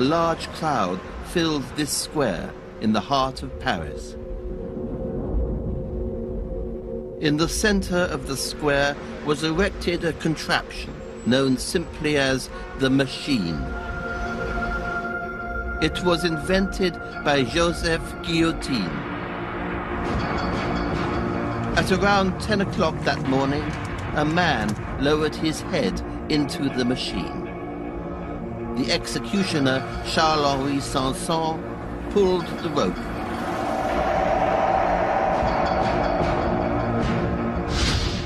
A large crowd filled this square in the heart of Paris. In the center of the square was erected a contraption known simply as the machine. It was invented by Joseph Guillotine. At around 10 o'clock that morning, a man lowered his head into the machine. The executioner, Charles-Henri Sanson, pulled the rope.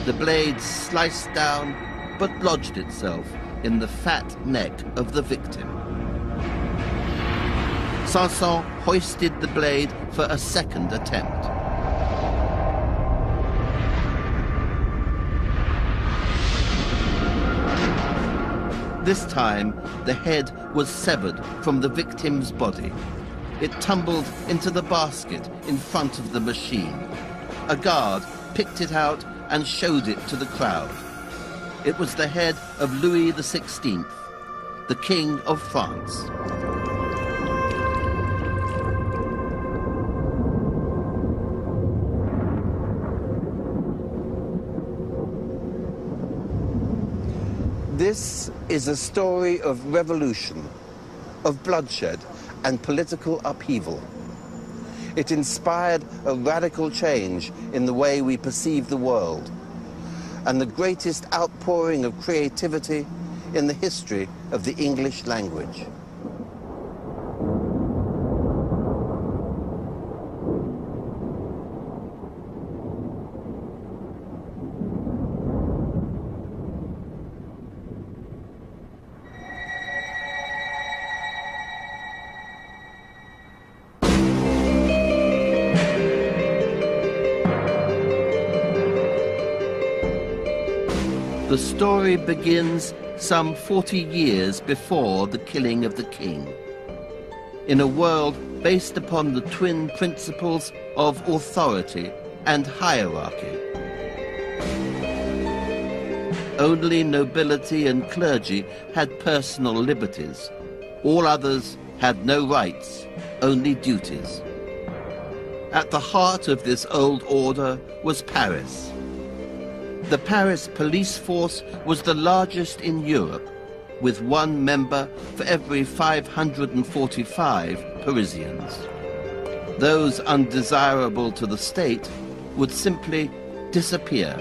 The blade sliced down, but lodged itself in the fat neck of the victim. Sanson hoisted the blade for a second attempt. This time, the head was severed from the victim's body. It tumbled into the basket in front of the machine. A guard picked it out and showed it to the crowd. It was the head of Louis XVI, the King of France. This is a story of revolution, of bloodshed and political upheaval. It inspired a radical change in the way we perceive the world, and the greatest outpouring of creativity in the history of the English language. The story begins some 40 years before the killing of the king, in a world based upon the twin principles of authority and hierarchy. Only nobility and clergy had personal liberties. All others had no rights, only duties. At the heart of this old order was Paris. The Paris police force was the largest in Europe, with one member for every 545 Parisians. Those undesirable to the state would simply disappear.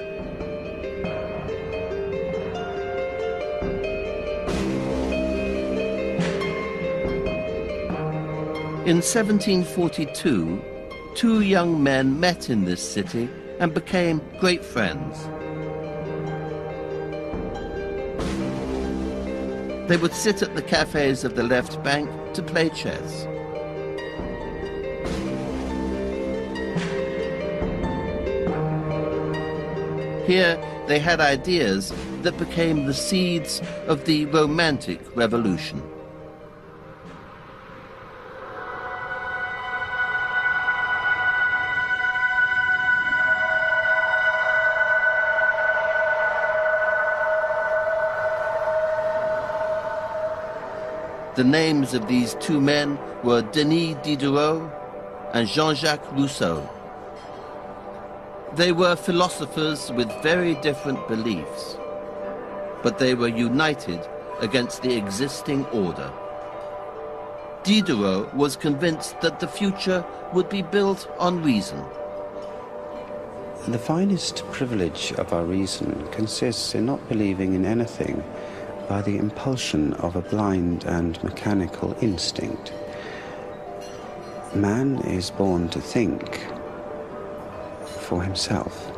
In 1742, two young men met in this city and became great friends. They would sit at the cafes of the left bank to play chess. Here they had ideas that became the seeds of the Romantic Revolution. The names of these two men were Denis Diderot and Jean-Jacques Rousseau. They were philosophers with very different beliefs, but they were united against the existing order. Diderot was convinced that the future would be built on reason. The finest privilege of our reason consists in not believing in anything by the impulsion of a blind and mechanical instinct. Man is born to think for himself.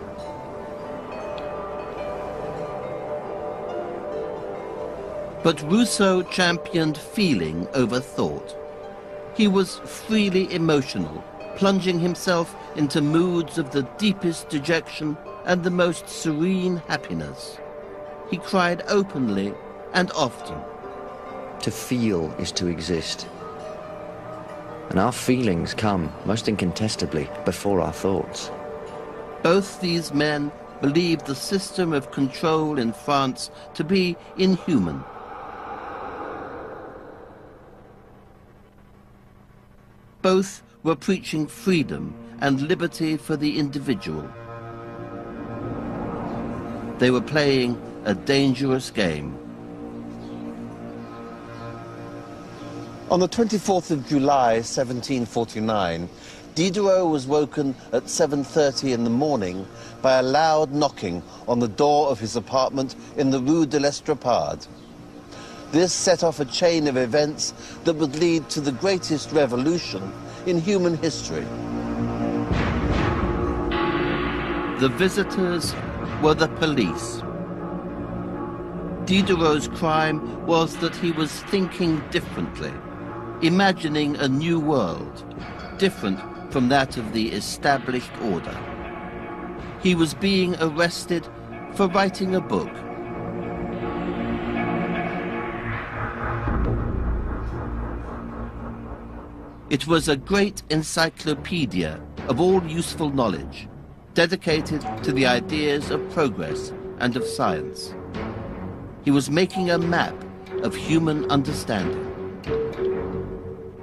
But Rousseau championed feeling over thought. He was freely emotional, plunging himself into moods of the deepest dejection and the most serene happiness. He cried openly and often. To feel is to exist. And our feelings come, most incontestably, before our thoughts. Both these men believed the system of control in France to be inhuman. Both were preaching freedom and liberty for the individual. They were playing a dangerous game. On the 24th of July, 1749, Diderot was woken at 7:30 in the morning by a loud knocking on the door of his apartment in the Rue de l'Estrapade. This set off a chain of events that would lead to the greatest revolution in human history. The visitors were the police. Diderot's crime was that he was thinking differently, imagining a new world, different from that of the established order. He was being arrested for writing a book. It was a great encyclopedia of all useful knowledge, dedicated to the ideas of progress and of science. He was making a map of human understanding.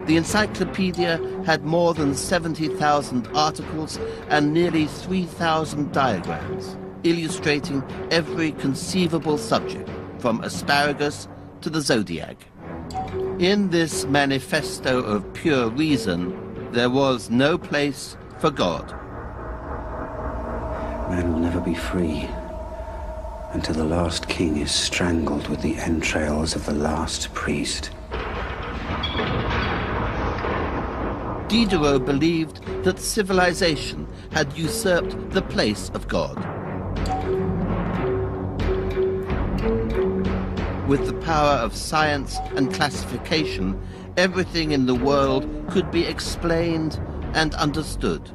The encyclopedia had more than 70,000 articles and nearly 3,000 diagrams, illustrating every conceivable subject, from asparagus to the zodiac. In this manifesto of pure reason, there was no place for God. Man will never be free until the last king is strangled with the entrails of the last priest. Diderot believed that civilization had usurped the place of God. With the power of science and classification, everything in the world could be explained and understood.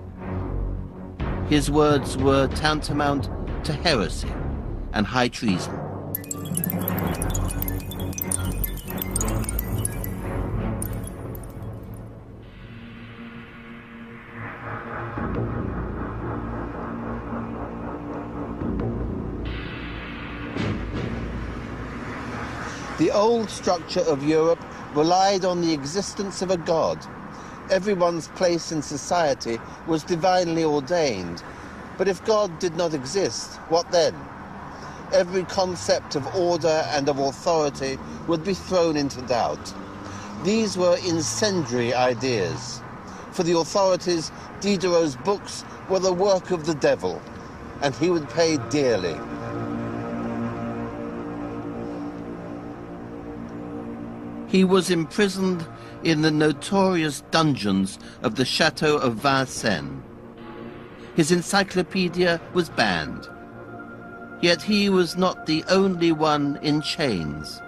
His words were tantamount to heresy and high treason. The old structure of Europe relied on the existence of a god. Everyone's place in society was divinely ordained. But if God did not exist, what then? Every concept of order and of authority would be thrown into doubt. These were incendiary ideas. For the authorities, Diderot's books were the work of the devil, and he would pay dearly. He was imprisoned in the notorious dungeons of the Chateau of Vincennes. His encyclopedia was banned. Yet he was not the only one in chains.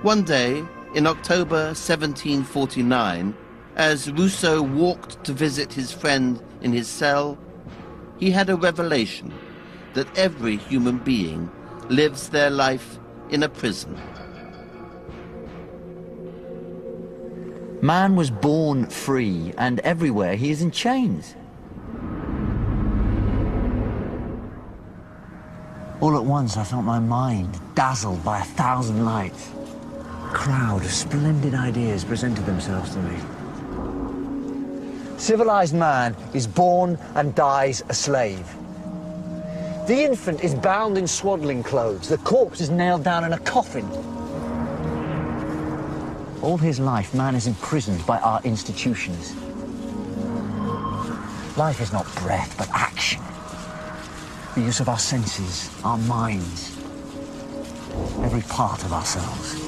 One day, in October 1749, as Rousseau walked to visit his friend in his cell, he had a revelation that every human being lives their life in a prison. Man was born free, and everywhere he is in chains. All at once I felt my mind dazzled by 1,000 lights. A crowd of splendid ideas presented themselves to me. Civilized man is born and dies a slave. The infant is bound in swaddling clothes. The corpse is nailed down in a coffin. All his life, man is imprisoned by our institutions. Life is not breath, but action. The use of our senses, our minds, every part of ourselves.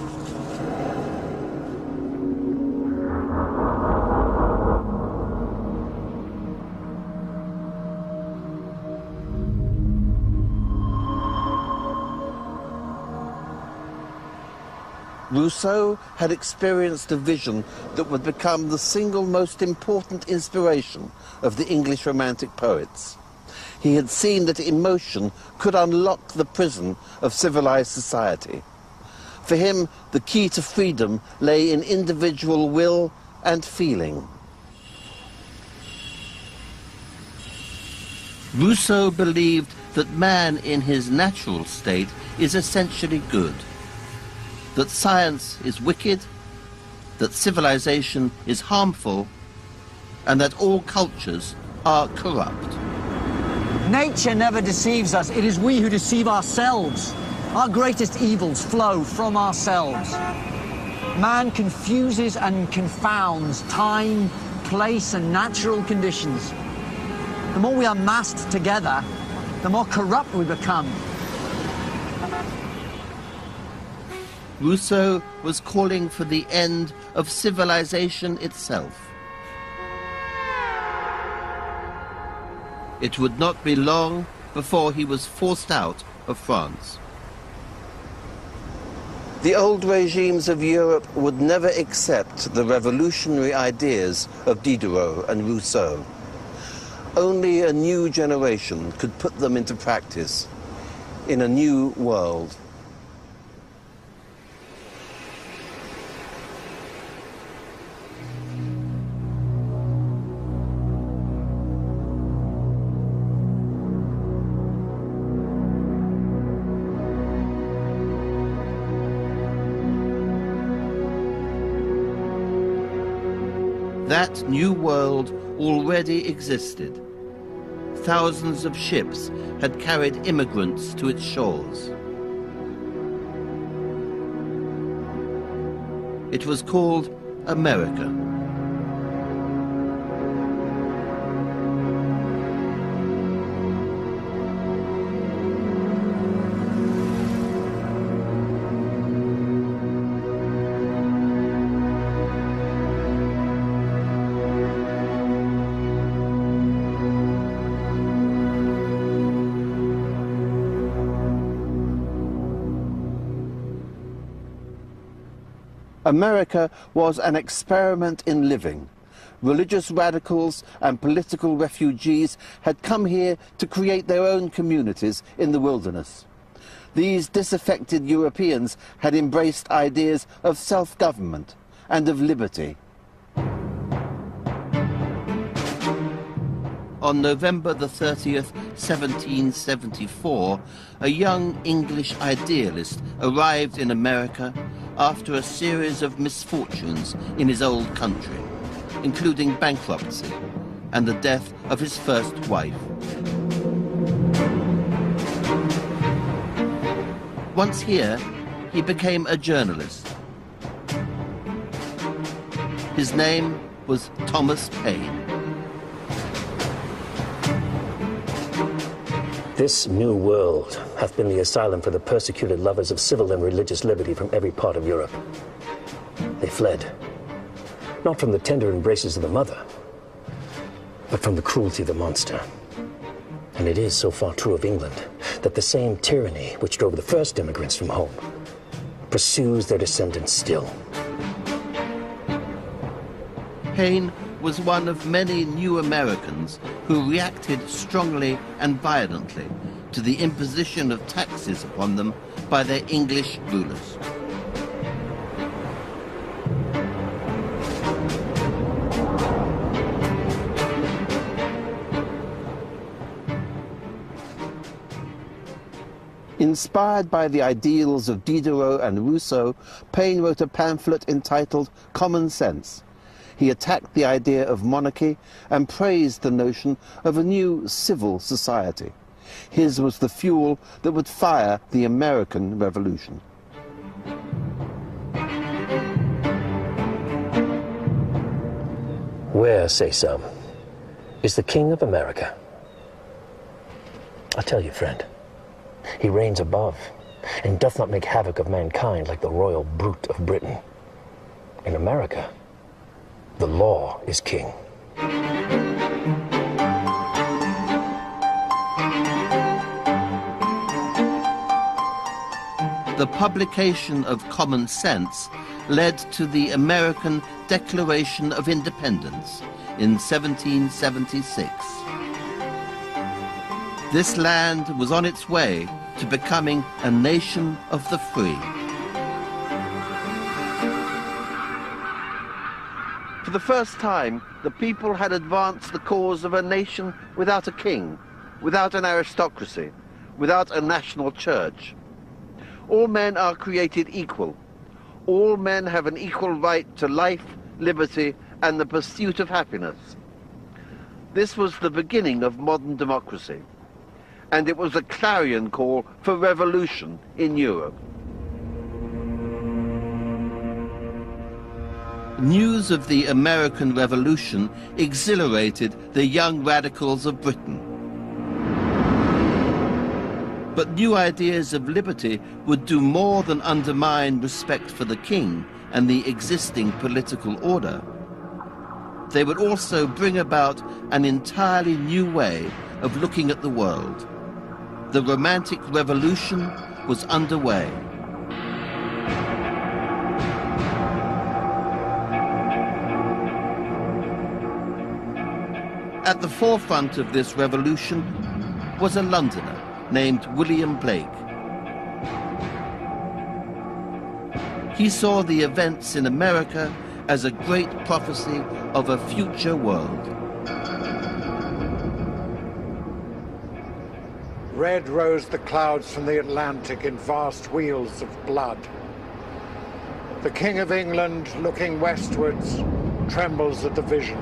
Rousseau had experienced a vision that would become the single most important inspiration of the English Romantic poets. He had seen that emotion could unlock the prison of civilized society. For him, the key to freedom lay in individual will and feeling. Rousseau believed that man in his natural state is essentially good. that science is wicked, that civilization is harmful, and that all cultures are corrupt. Nature never deceives us. It is we who deceive ourselves. Our greatest evils flow from ourselves. Man confuses and confounds time, place, and natural conditions. The more we are massed together, the more corrupt we become. Rousseau was calling for the end of civilization itself. It would not be long before he was forced out of France. The old regimes of Europe would never accept the revolutionary ideas of Diderot and Rousseau. Only a new generation could put them into practice in a new world. That new world already existed. Thousands of ships had carried immigrants to its shores. It was called America. America was an experiment in living. Religious radicals and political refugees had come here to create their own communities in the wilderness. These disaffected Europeans had embraced ideas of self-government and of liberty. On November the 30th, 1774, a young English idealist arrived in America after a series of misfortunes in his old country, including bankruptcy and the death of his first wife. Once here, he became a journalist. His name was Thomas Paine. This new world hath been the asylum for the persecuted lovers of civil and religious liberty from every part of Europe. They fled, not from the tender embraces of the mother, but from the cruelty of the monster. And it is so far true of England that the same tyranny which drove the first immigrants from home pursues their descendants still. Paine was one of many new Americans who reacted strongly and violently to the imposition of taxes upon them by their English rulers. Inspired by the ideals of Diderot and Rousseau, Paine wrote a pamphlet entitled Common Sense. He attacked the idea of monarchy and praised the notion of a new civil society. His was the fuel that would fire the American Revolution. Where, say some, is the King of America? I tell you, friend, he reigns above, and doth not make havoc of mankind like the royal brute of Britain. In America, the law is king. The publication of Common Sense led to the American Declaration of Independence in 1776. This land was on its way to becoming a nation of the free. For the first time, the people had advanced the cause of a nation without a king, without an aristocracy, without a national church. All men are created equal, all men have an equal right to life, liberty, and the pursuit of happiness. This was the beginning of modern democracy, and it was a clarion call for revolution in Europe. News of the American Revolution exhilarated the young radicals of Britain. But new ideas of liberty would do more than undermine respect for the king and the existing political order. They would also bring about an entirely new way of looking at the world. The Romantic Revolution was underway. At the forefront of this revolution was a Londoner named William Blake. He saw the events in America as a great prophecy of a future world. Red rose the clouds from the Atlantic in vast wheels of blood. The King of England, looking westwards, trembles at the vision.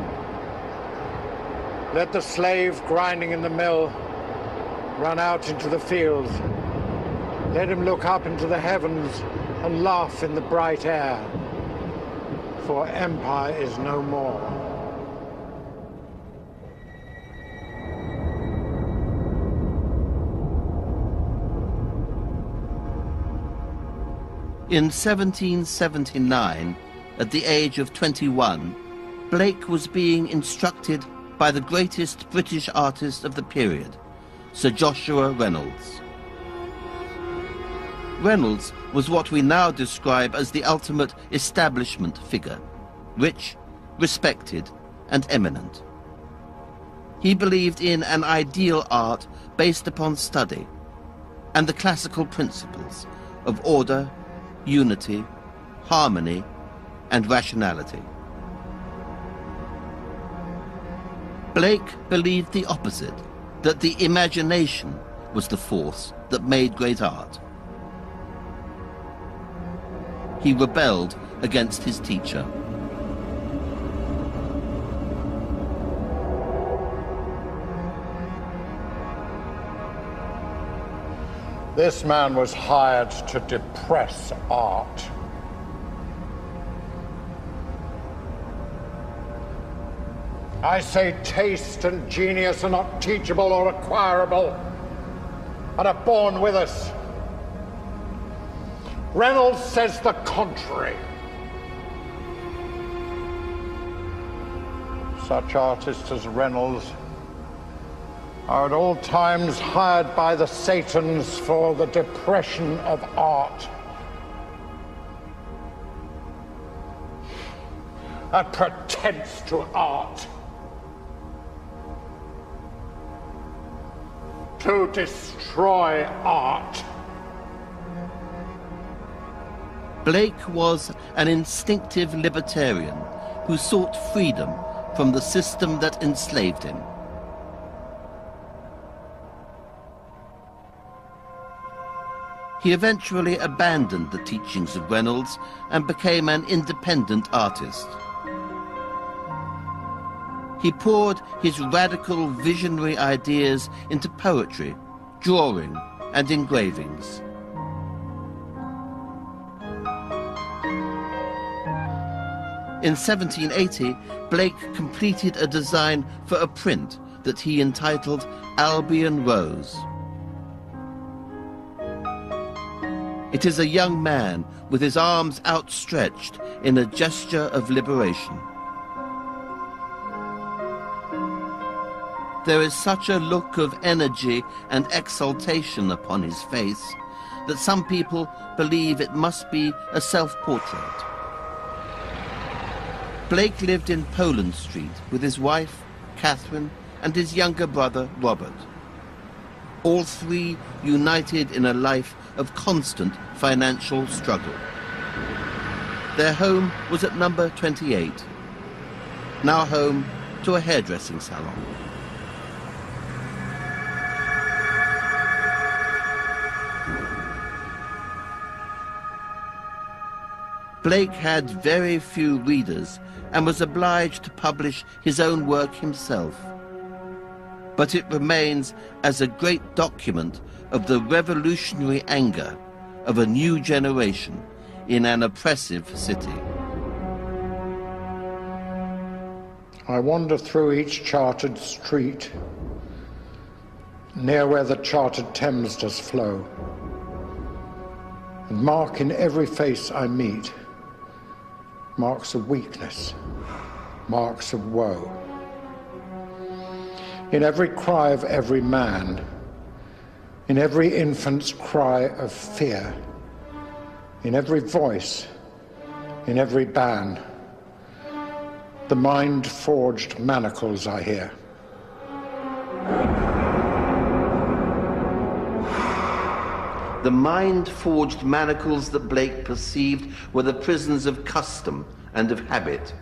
Let the slave grinding in the mill run out into the field. Let him look up into the heavens and laugh in the bright air, for empire is no more. In 1779, at the age of 21, Blake was being instructed by the greatest British artist of the period, Sir Joshua Reynolds. Reynolds was what we now describe as the ultimate establishment figure, rich, respected, and eminent. He believed in an ideal art based upon study and the classical principles of order, unity, harmony, and rationality. Blake believed the opposite, that the imagination was the force that made great art. He rebelled against his teacher. This man was hired to depress art. I say taste and genius are not teachable or acquirable, and are born with us. Reynolds says the contrary. Such artists as Reynolds are at all times hired by the Satans for the depression of art. A pretense to art. To destroy art. Blake was an instinctive libertarian who sought freedom from the system that enslaved him. He eventually abandoned the teachings of Reynolds and became an independent artist. He poured his radical visionary ideas into poetry, drawing, and engravings. In 1780, Blake completed a design for a print that he entitled Albion Rose. It is a young man with his arms outstretched in a gesture of liberation. There is such a look of energy and exaltation upon his face that some people believe it must be a self-portrait. Blake lived in Poland Street with his wife, Catherine, and his younger brother, Robert. All three united in a life of constant financial struggle. Their home was at number 28, now home to a hairdressing salon. Blake had very few readers and was obliged to publish his own work himself. But it remains as a great document of the revolutionary anger of a new generation in an oppressive city. I wander through each chartered street, near where the chartered Thames does flow, and mark in every face I meet marks of weakness, marks of woe. In every cry of every man, in every infant's cry of fear, in every voice, in every ban, the mind-forged manacles I hear. The mind-forged manacles that Blake perceived were the prisons of custom and of habit.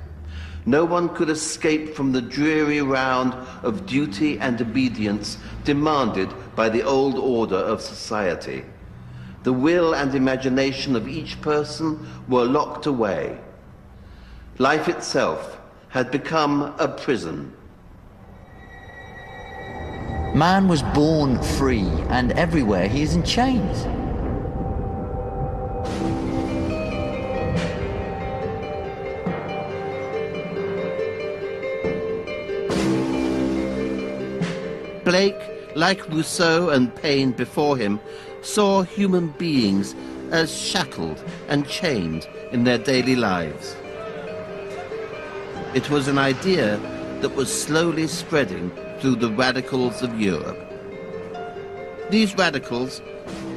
No one could escape from the dreary round of duty and obedience demanded by the old order of society. The will and imagination of each person were locked away. Life itself had become a prison. Man was born free, and everywhere he is in chains. Blake, like Rousseau and Paine before him, saw human beings as shackled and chained in their daily lives. It was an idea that was slowly spreading through the radicals of Europe. These radicals,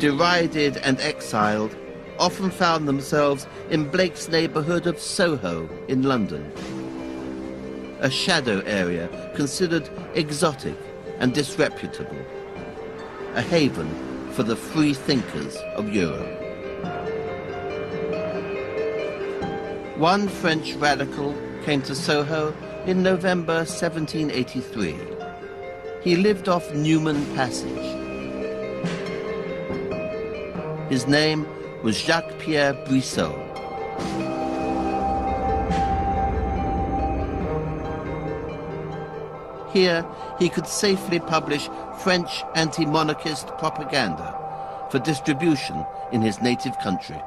derided and exiled, often found themselves in Blake's neighbourhood of Soho in London, a shadow area considered exotic and disreputable, a haven for the free thinkers of Europe. One French radical came to Soho in November 1783. He lived off Newman Passage. His name was Jacques-Pierre Brissot. Here, he could safely publish French anti-monarchist propaganda for distribution in his native country.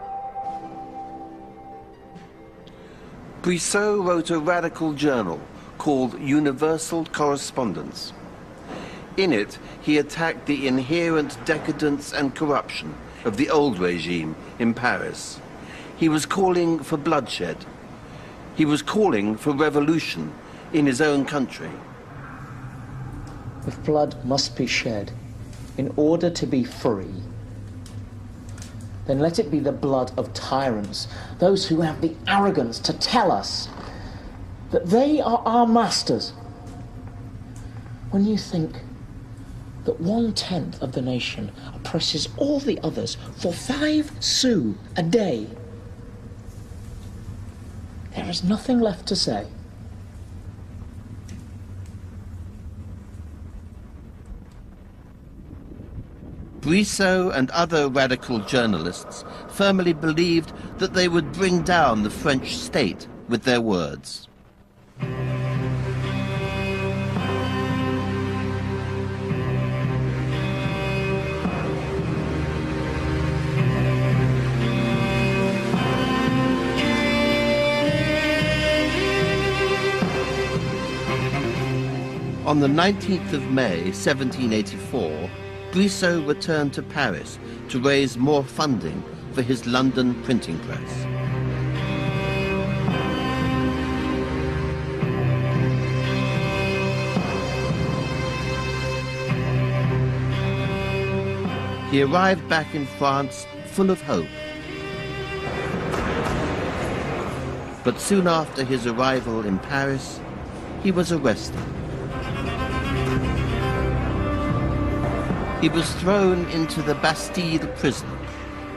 Brissot wrote a radical journal called Universal Correspondence. In it, he attacked the inherent decadence and corruption of the old regime in Paris. He was calling for bloodshed. He was calling for revolution in his own country. If blood must be shed in order to be free, then let it be the blood of tyrants, those who have the arrogance to tell us that they are our masters. When you think that 1/10 of the nation oppresses all the others for 5 sous a day, there is nothing left to say. Brissot and other radical journalists firmly believed that they would bring down the French state with their words. On the 19th of May, 1784, Brissot returned to Paris to raise more funding for his London printing press. He arrived back in France full of hope. But soon after his arrival in Paris, he was arrested. He was thrown into the Bastille prison,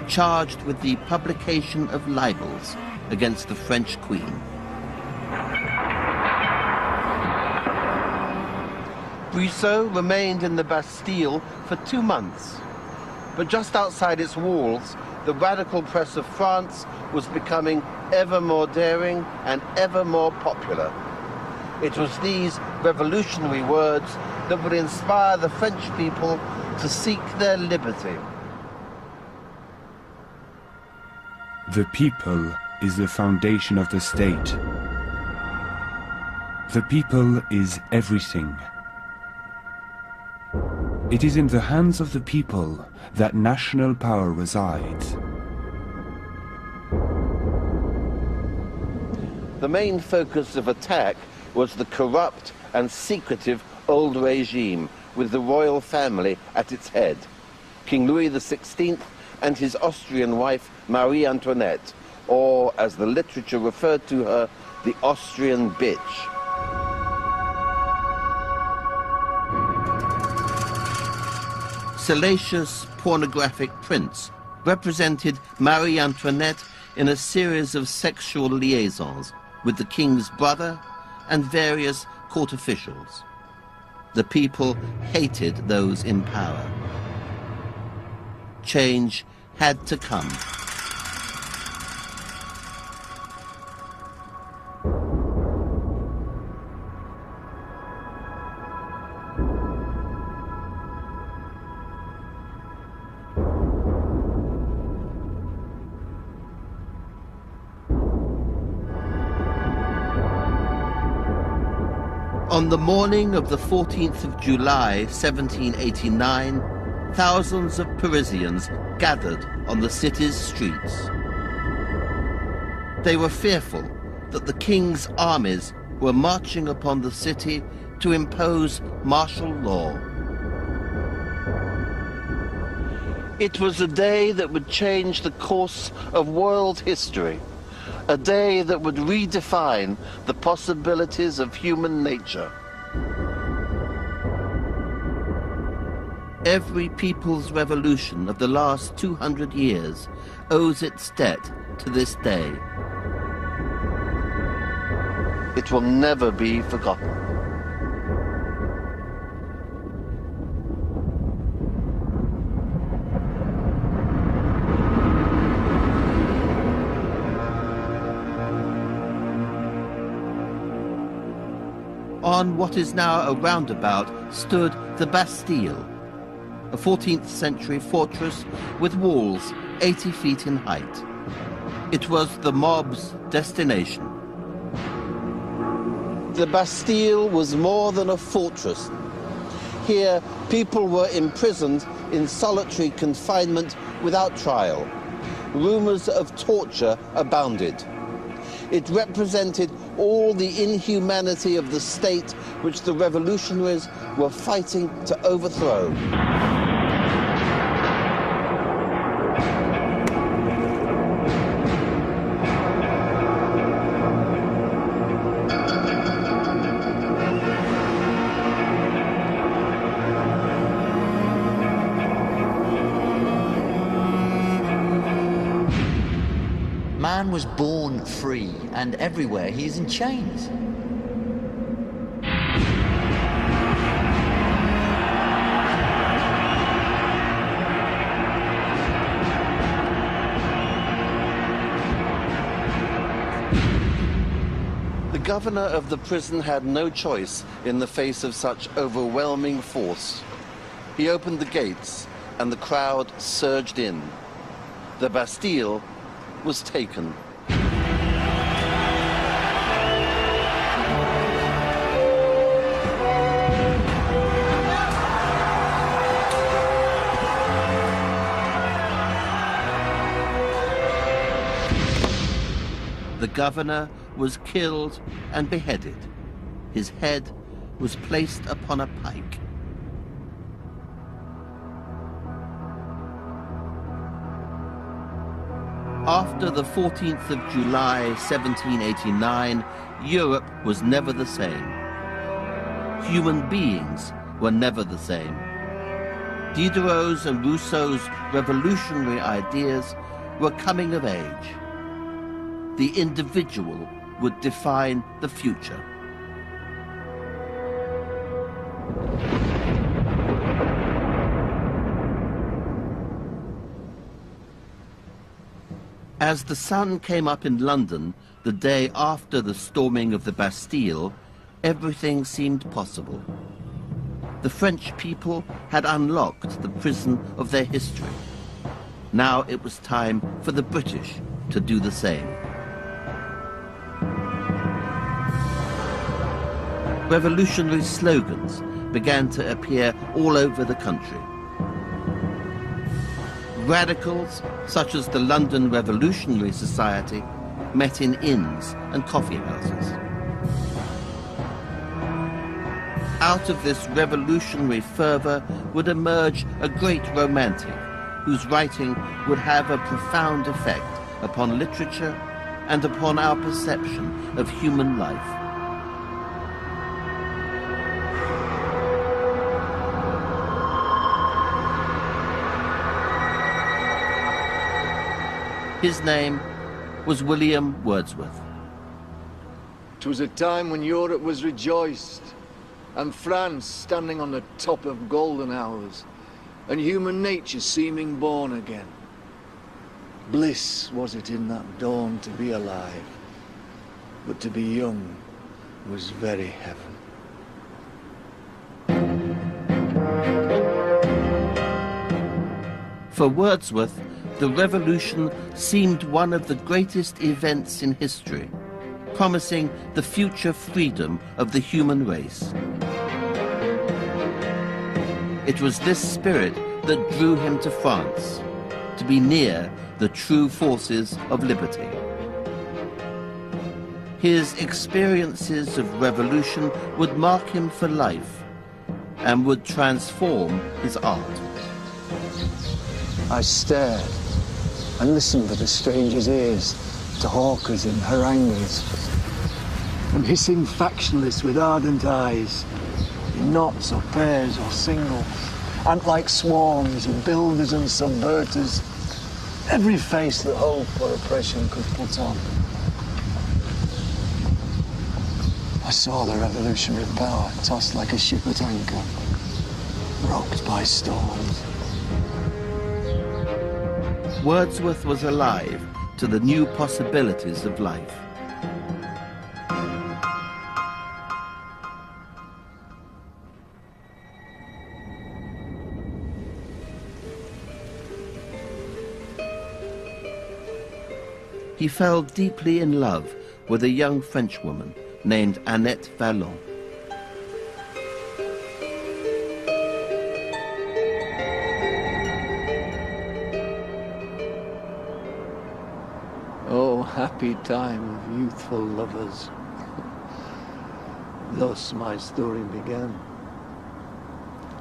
charged with the publication of libels against the French Queen. Brissot remained in the Bastille for 2 months, but just outside its walls, the radical press of France was becoming ever more daring and ever more popular. It was these revolutionary words that would inspire the French people to seek their liberty. The people is the foundation of the state. The people is everything. It is in the hands of the people that national power resides. The main focus of attack was the corrupt and secretive old regime with the royal family at its head, King Louis XVI and his Austrian wife Marie Antoinette, or as the literature referred to her, the Austrian bitch. Salacious pornographic prints represented Marie Antoinette in a series of sexual liaisons with the king's brother and various court officials. The people hated those in power. Change had to come. On the morning of the 14th of July, 1789, thousands of Parisians gathered on the city's streets. They were fearful that the king's armies were marching upon the city to impose martial law. It was a day that would change the course of world history, a day that would redefine the possibilities of human nature. Every people's revolution of the last 200 years owes its debt to this day. It will never be forgotten. On what is now a roundabout stood the Bastille, a 14th century fortress with walls 80 feet in height. It was the mob's destination. The Bastille was more than a fortress. Here, people were imprisoned in solitary confinement without trial. Rumors of torture abounded. It represented all the inhumanity of the state which the revolutionaries were fighting to overthrow. Man was born free, and everywhere he is in chains. The governor of the prison had no choice in the face of such overwhelming force. He opened the gates, and the crowd surged in. The Bastille was taken. The governor was killed and beheaded. His head was placed upon a pike. After the 14th of July, 1789, Europe was never the same. Human beings were never the same. Diderot's and Rousseau's revolutionary ideas were coming of age. The individual would define the future. As the sun came up in London the day after the storming of the Bastille, everything seemed possible. The French people had unlocked the prison of their history. Now it was time for the British to do the same. Revolutionary slogans began to appear all over the country. Radicals, such as the London Revolutionary Society, met in inns and coffee houses. Out of this revolutionary fervour would emerge a great romantic whose writing would have a profound effect upon literature and upon our perception of human life. His name was William Wordsworth. 'Twas a time when Europe was rejoiced, and France standing on the top of golden hours, and human nature seeming born again. Bliss was it in that dawn to be alive, but to be young was very heaven. For Wordsworth, the revolution seemed one of the greatest events in history, promising the future freedom of the human race. It was this spirit that drew him to France, to be near the true forces of liberty. His experiences of revolution would mark him for life and would transform his art. I stared and listened for the stranger's ears, to hawkers and haranguers, and hissing factionalists with ardent eyes, in knots or pairs or singles, ant-like swarms of builders and subverters, every face that hope or oppression could put on. I saw the revolutionary power tossed like a ship at anchor, rocked by storms. Wordsworth was alive to the new possibilities of life. He fell deeply in love with a young Frenchwoman named Annette Vallon. Oh, happy time of youthful lovers. Thus my story began.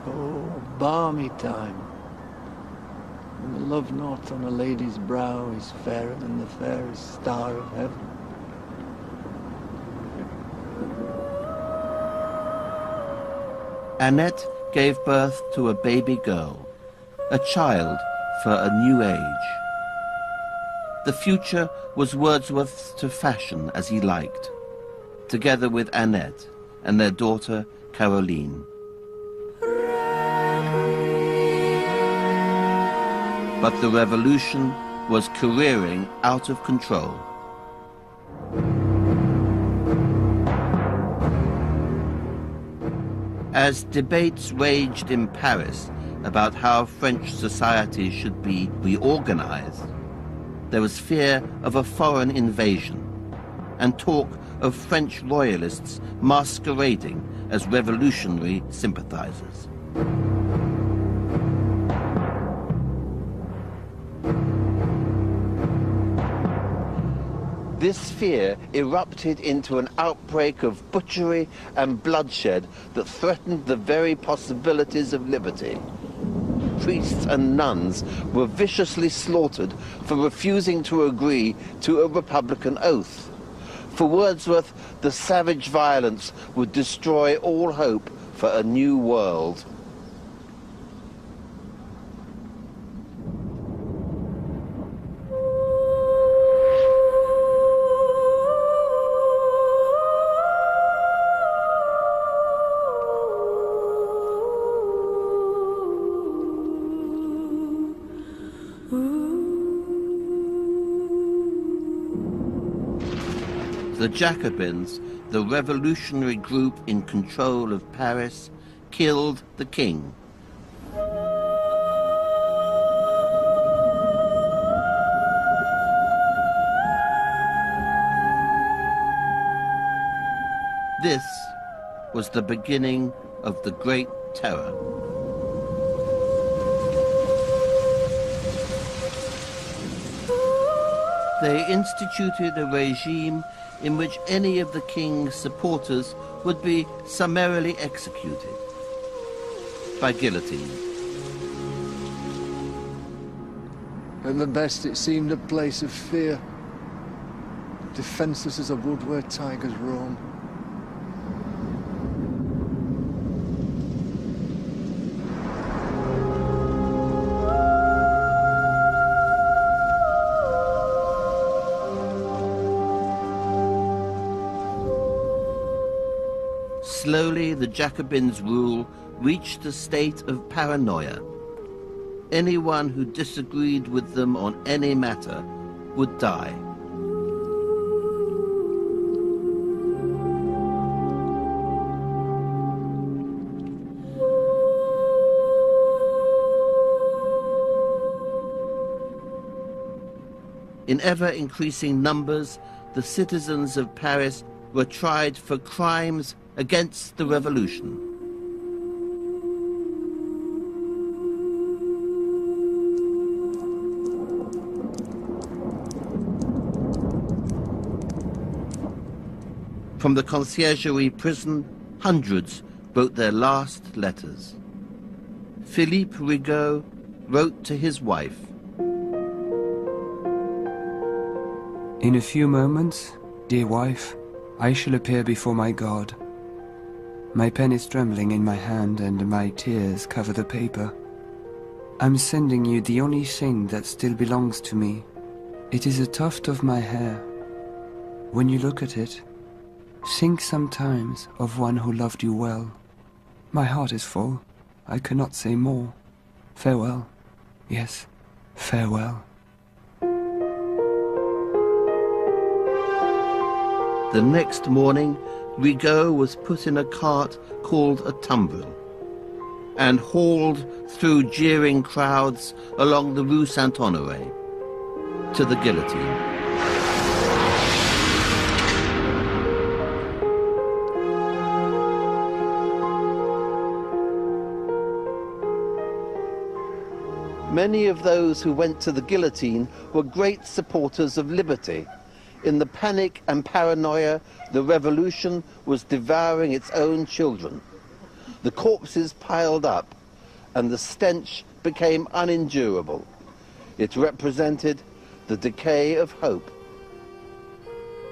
Oh, balmy time, when the love knot on a lady's brow is fairer than the fairest star of heaven. Annette gave birth to a baby girl, a child for a new age. The future was Wordsworth's to fashion as he liked, together with Annette and their daughter Caroline. But the revolution was careering out of control. As debates raged in Paris about how French society should be reorganized, there was fear of a foreign invasion and talk of French royalists masquerading as revolutionary sympathizers. This fear erupted into an outbreak of butchery and bloodshed that threatened the very possibilities of liberty. Priests and nuns were viciously slaughtered for refusing to agree to a republican oath. For Wordsworth, the savage violence would destroy all hope for a new world. The Jacobins, the revolutionary group in control of Paris, killed the king. This was the beginning of the Great Terror. They instituted a regime in which any of the king's supporters would be summarily executed by guillotine. At the best, it seemed a place of fear, defenceless as a wood where tigers roam. Slowly, the Jacobins' rule reached a state of paranoia. Anyone who disagreed with them on any matter would die. In ever-increasing numbers, the citizens of Paris were tried for crimes against the revolution. From the Conciergerie prison, hundreds wrote their last letters. Philippe Rigaud wrote to his wife. In a few moments, dear wife, I shall appear before my God. My pen is trembling in my hand and my tears cover the paper. I'm sending you the only thing that still belongs to me. It is a tuft of my hair. When you look at it, think sometimes of one who loved you well. My heart is full. I cannot say more. Farewell. Yes, farewell. The next morning, Rigaud was put in a cart called a tumbril and hauled through jeering crowds along the Rue Saint-Honoré to the guillotine. Many of those who went to the guillotine were great supporters of liberty. In the panic and paranoia, the revolution was devouring its own children. The corpses piled up, and the stench became unendurable. It represented the decay of hope.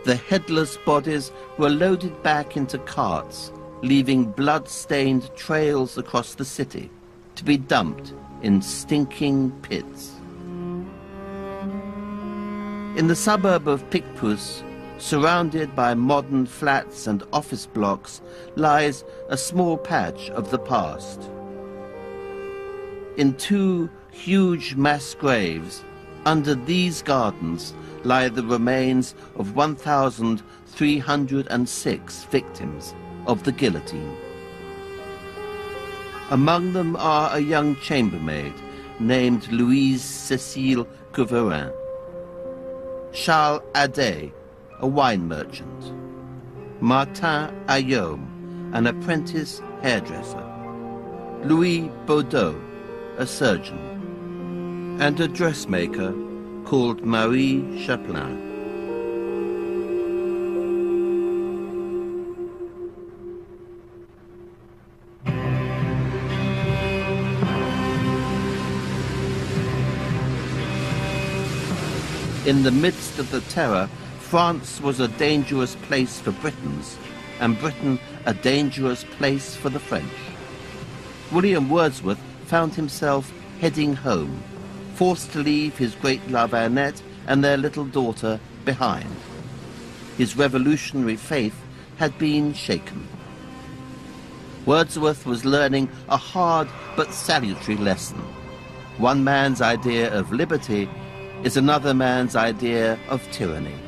The headless bodies were loaded back into carts, leaving blood-stained trails across the city, to be dumped in stinking pits. In the suburb of Picpus, surrounded by modern flats and office blocks, lies a small patch of the past. In two huge mass graves, under these gardens, lie the remains of 1,306 victims of the guillotine. Among them are a young chambermaid named Louise Cécile Couverin, Charles Adet, a wine merchant, Martin Ayome, an apprentice hairdresser, Louis Baudot, a surgeon, and a dressmaker called Marie Chaplin. In the midst of the terror, France was a dangerous place for Britons, and Britain a dangerous place for the French. William Wordsworth found himself heading home, forced to leave his great love Annette and their little daughter behind. His revolutionary faith had been shaken. Wordsworth was learning a hard but salutary lesson. One man's idea of liberty is another man's idea of tyranny.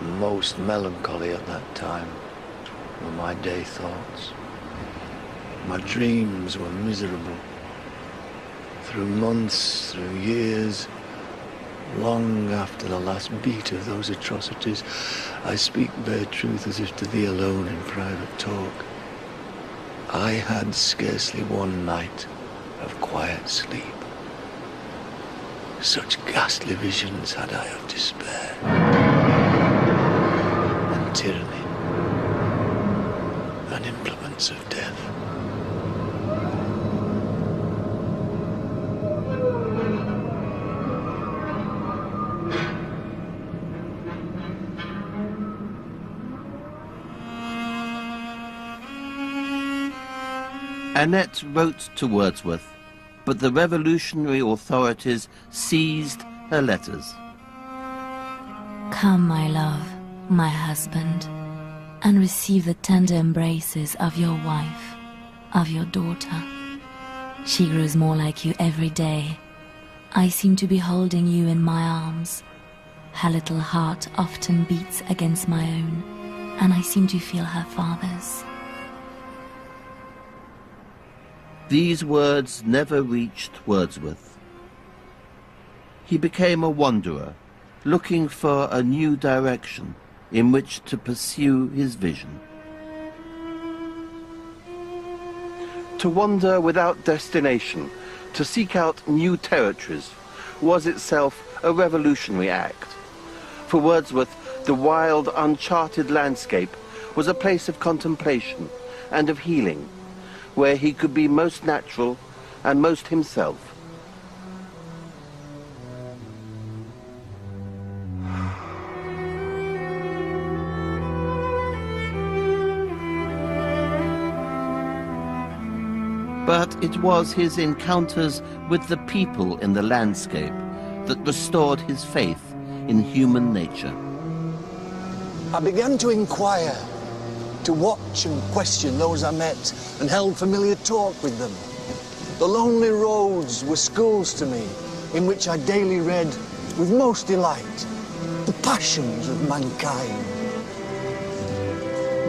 Most melancholy at that time were my day thoughts. My dreams were miserable. Through months, through years, long after the last beat of those atrocities, I speak bare truth as if to thee alone in private talk. I had scarcely one night of quiet sleep. Such ghastly visions had I of despair and tyranny and implements of death. Annette wrote to Wordsworth, but the revolutionary authorities seized her letters. Come, my love, my husband, and receive the tender embraces of your wife, of your daughter. She grows more like you every day. I seem to be holding you in my arms. Her little heart often beats against my own, and I seem to feel her father's. These words never reached Wordsworth. He became a wanderer, looking for a new direction in which to pursue his vision. To wander without destination, to seek out new territories, was itself a revolutionary act. For Wordsworth, the wild, uncharted landscape was a place of contemplation and of healing, where he could be most natural and most himself. But it was his encounters with the people in the landscape that restored his faith in human nature. I began to inquire, to watch and question those I met and held familiar talk with them. The lonely roads were schools to me, in which I daily read with most delight the passions of mankind.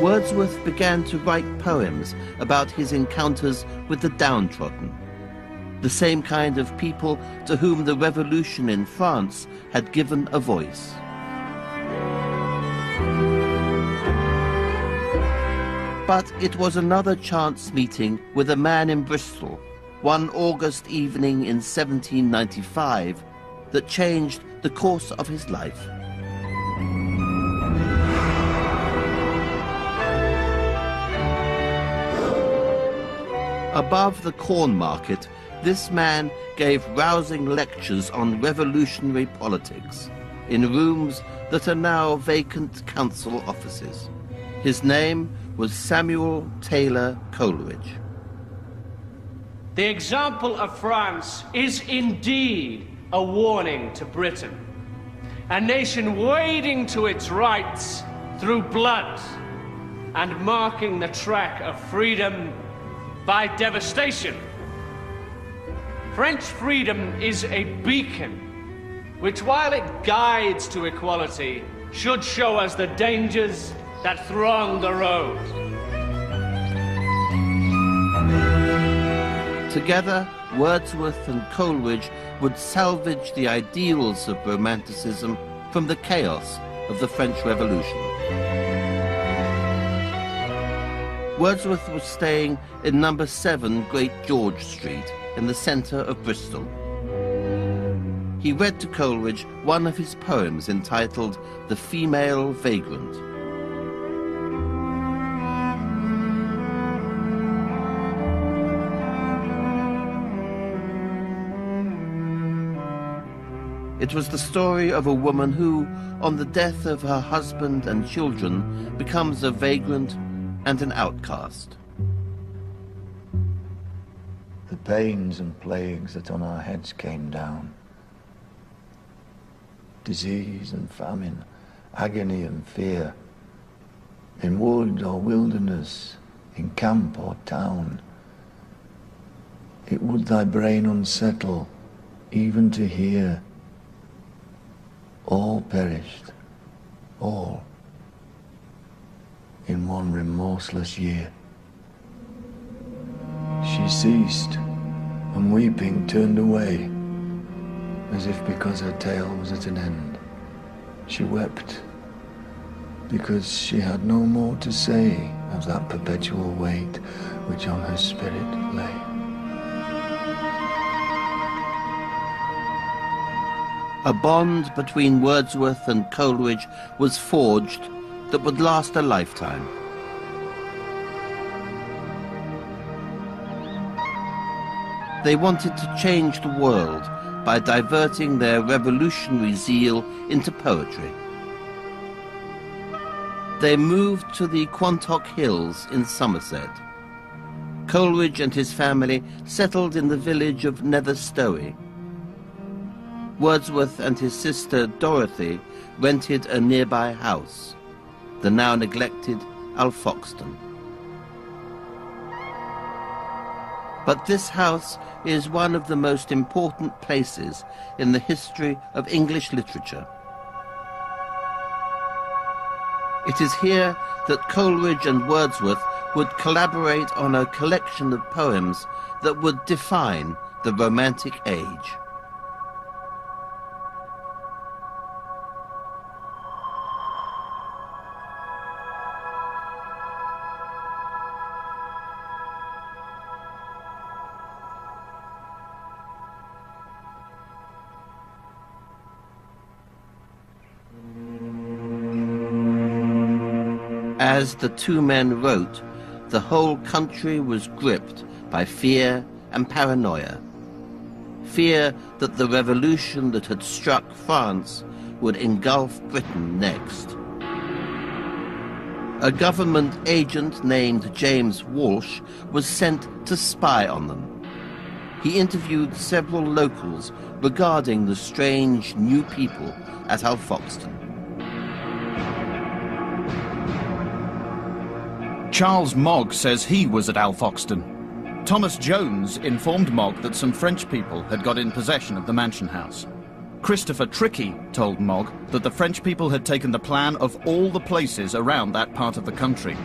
Wordsworth began to write poems about his encounters with the downtrodden, the same kind of people to whom the revolution in France had given a voice. But it was another chance meeting with a man in Bristol, one August evening in 1795, that changed the course of his life. Above the Corn Market, this man gave rousing lectures on revolutionary politics in rooms that are now vacant council offices. His name was Samuel Taylor Coleridge. The example of France is indeed a warning to Britain, a nation wading to its rights through blood and marking the track of freedom by devastation. French freedom is a beacon which, while it guides to equality, should show us the dangers that throng the road. Together, Wordsworth and Coleridge would salvage the ideals of Romanticism from the chaos of the French Revolution. Wordsworth was staying in number 7 Great George Street in the centre of Bristol. He read to Coleridge one of his poems entitled The Female Vagrant. It was the story of a woman who, on the death of her husband and children, becomes a vagrant and an outcast. The pains and plagues that on our heads came down, disease and famine, agony and fear, in wood or wilderness, in camp or town, it would thy brain unsettle, even to hear. All perished, all in one remorseless year. She ceased, and weeping turned away, as if because her tale was at an end. She wept because she had no more to say of that perpetual weight which on her spirit lay. A bond between Wordsworth and Coleridge was forged that would last a lifetime. They wanted to change the world by diverting their revolutionary zeal into poetry. They moved to the Quantock Hills in Somerset. Coleridge and his family settled in the village of Netherstowey. Wordsworth and his sister Dorothy rented a nearby house, the now neglected Alfoxden. But this house is one of the most important places in the history of English literature. It is here that Coleridge and Wordsworth would collaborate on a collection of poems that would define the Romantic Age. As the two men wrote, the whole country was gripped by fear and paranoia. Fear that the revolution that had struck France would engulf Britain next. A government agent named James Walsh was sent to spy on them. He interviewed several locals regarding the strange new people at Alfoxden. Charles Mogg says he was at Alfoxden. Thomas Jones informed Mogg that some French people had got in possession of the mansion house. Christopher Trickey told Mogg that the French people had taken the plan of all the places around that part of the country.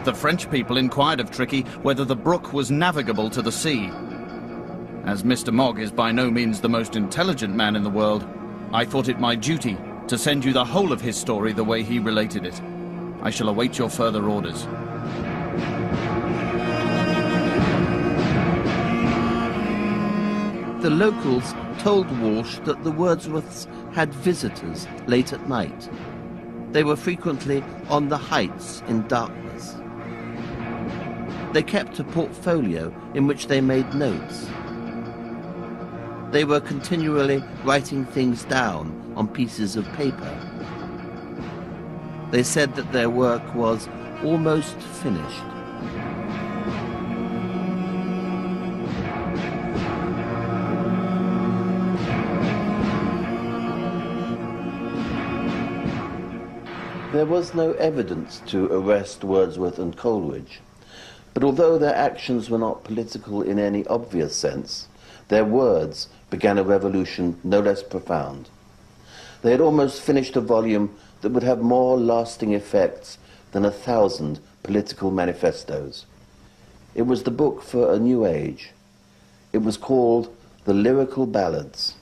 The French people inquired of Trickey whether the brook was navigable to the sea. As Mr. Mogg is by no means the most intelligent man in the world, I thought it my duty to send you the whole of his story the way he related it. I shall await your further orders. The locals told Walsh that the Wordsworths had visitors late at night. They were frequently on the heights in darkness. They kept a portfolio in which they made notes. They were continually writing things down on pieces of paper. They said that their work was almost finished. There was no evidence to arrest Wordsworth and Coleridge, but although their actions were not political in any obvious sense, their words began a revolution no less profound. They had almost finished a volume that would have more lasting effects than 1,000 political manifestos. It was the book for a new age. It was called The Lyrical Ballads.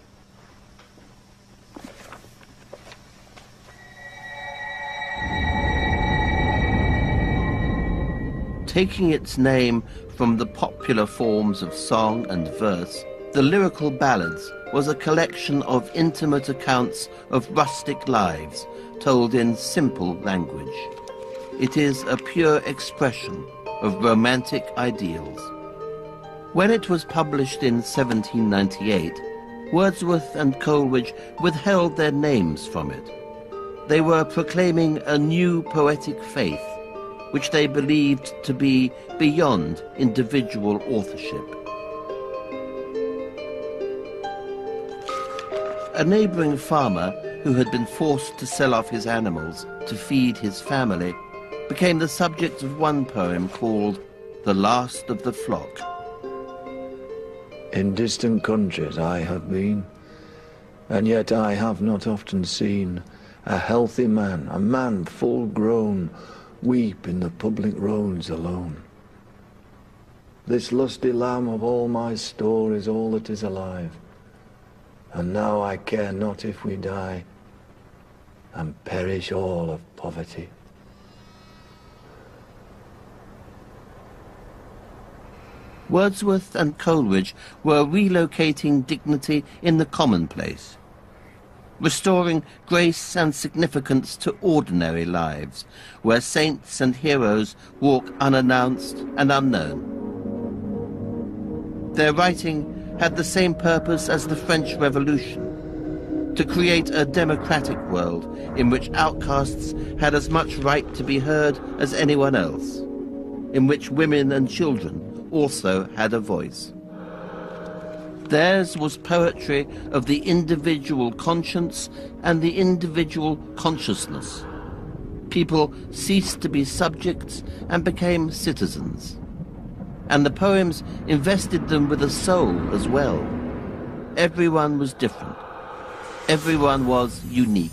Taking its name from the popular forms of song and verse, the Lyrical Ballads was a collection of intimate accounts of rustic lives told in simple language. It is a pure expression of romantic ideals. When it was published in 1798, Wordsworth and Coleridge withheld their names from it. They were proclaiming a new poetic faith, which they believed to be beyond individual authorship. A neighboring farmer who had been forced to sell off his animals to feed his family became the subject of one poem called The Last of the Flock. In distant countries I have been, and yet I have not often seen A healthy man, a man full grown, weep in the public roads alone. This lusty lamb of all my store is all that is alive. And now I care not if we die, and perish all of poverty. Wordsworth and Coleridge were relocating dignity in the commonplace, restoring grace and significance to ordinary lives, where saints and heroes walk unannounced and unknown. Their writing had the same purpose as the French Revolution, to create a democratic world in which outcasts had as much right to be heard as anyone else, in which women and children also had a voice. Theirs was poetry of the individual conscience and the individual consciousness. People ceased to be subjects and became citizens. And the poems invested them with a soul as well. Everyone was different. Everyone was unique.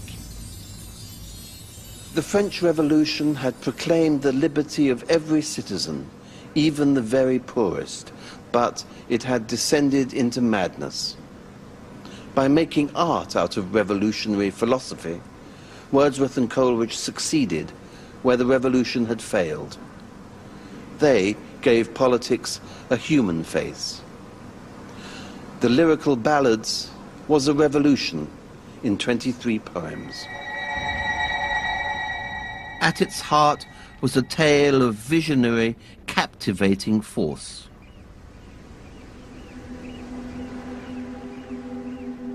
The French Revolution had proclaimed the liberty of every citizen, even the very poorest, but it had descended into madness. By making art out of revolutionary philosophy, Wordsworth and Coleridge succeeded where the revolution had failed. They gave politics a human face. The Lyrical Ballads was a revolution in 23 poems. At its heart was a tale of visionary, captivating force.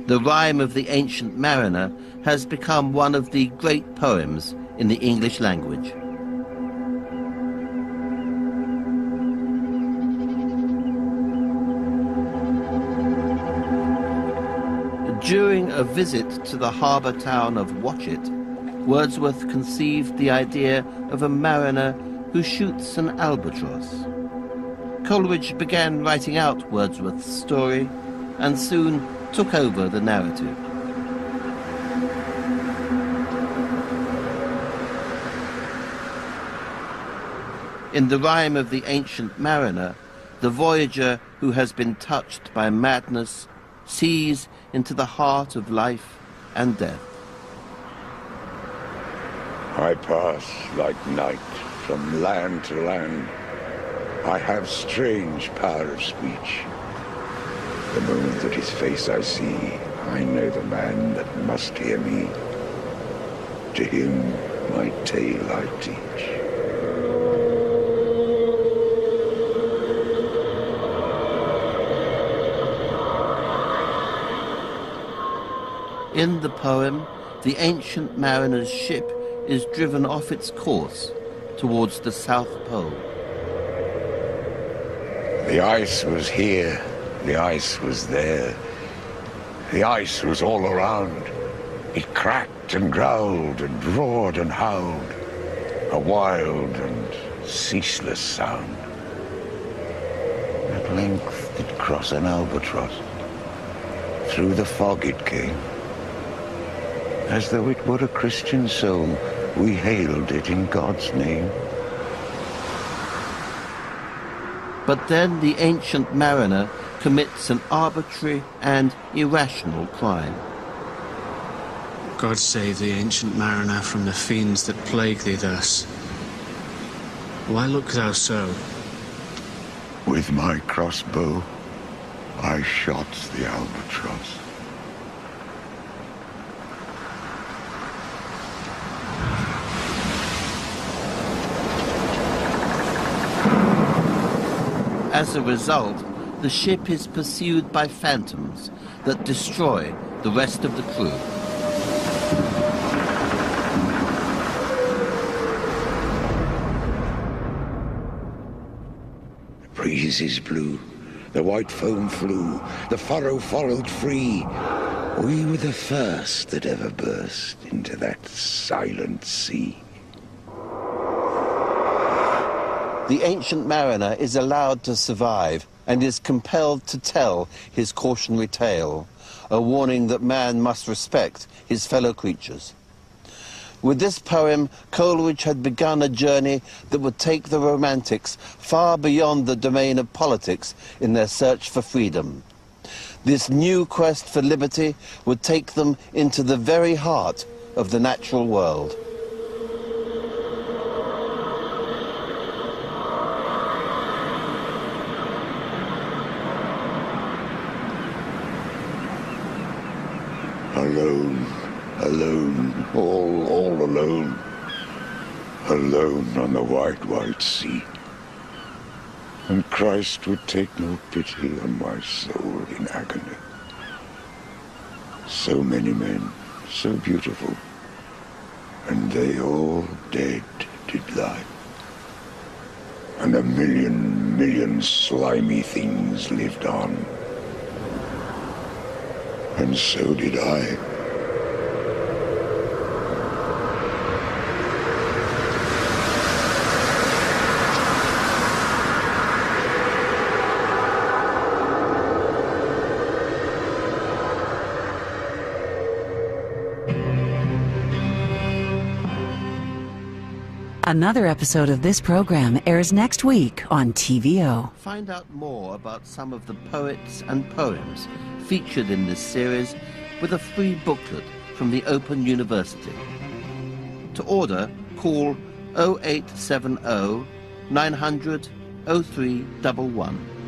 The Rime of the Ancient Mariner has become one of the great poems in the English language. During a visit to the harbour town of Watchet, Wordsworth conceived the idea of a mariner who shoots an albatross. Coleridge began writing out Wordsworth's story and soon took over the narrative. In the Rime of the Ancient Mariner, the voyager who has been touched by madness sees into the heart of life and death. I pass like night from land to land. I have strange power of speech. The moment that his face I see, I know the man that must hear me. To him my tale I teach. In the poem, the ancient mariner's ship is driven off its course towards the South Pole. The ice was here, the ice was there. The ice was all around. It cracked and growled and roared and howled, a wild and ceaseless sound. At length it crossed an albatross. Through the fog it came. As though it were a Christian soul, we hailed it in God's name. But then the ancient mariner commits an arbitrary and irrational crime. God save the ancient mariner from the fiends that plague thee thus. Why look thou so? With my crossbow, I shot the albatross. As a result, the ship is pursued by phantoms that destroy the rest of the crew. The breezes blew, the white foam flew, the furrow followed free. We were the first that ever burst into that silent sea. The ancient mariner is allowed to survive and is compelled to tell his cautionary tale, a warning that man must respect his fellow creatures. With this poem, Coleridge had begun a journey that would take the Romantics far beyond the domain of politics in their search for freedom. This new quest for liberty would take them into the very heart of the natural world. Alone, alone, all alone. Alone on the wide, wide sea. And Christ would take no pity on my soul in agony. So many men, so beautiful, and they all dead did lie. And a million slimy things lived on. And so did I. Another episode of this program airs next week on TVO. Find out more about some of the poets and poems featured in this series with a free booklet from the Open University. To order, call 0870 900 0311.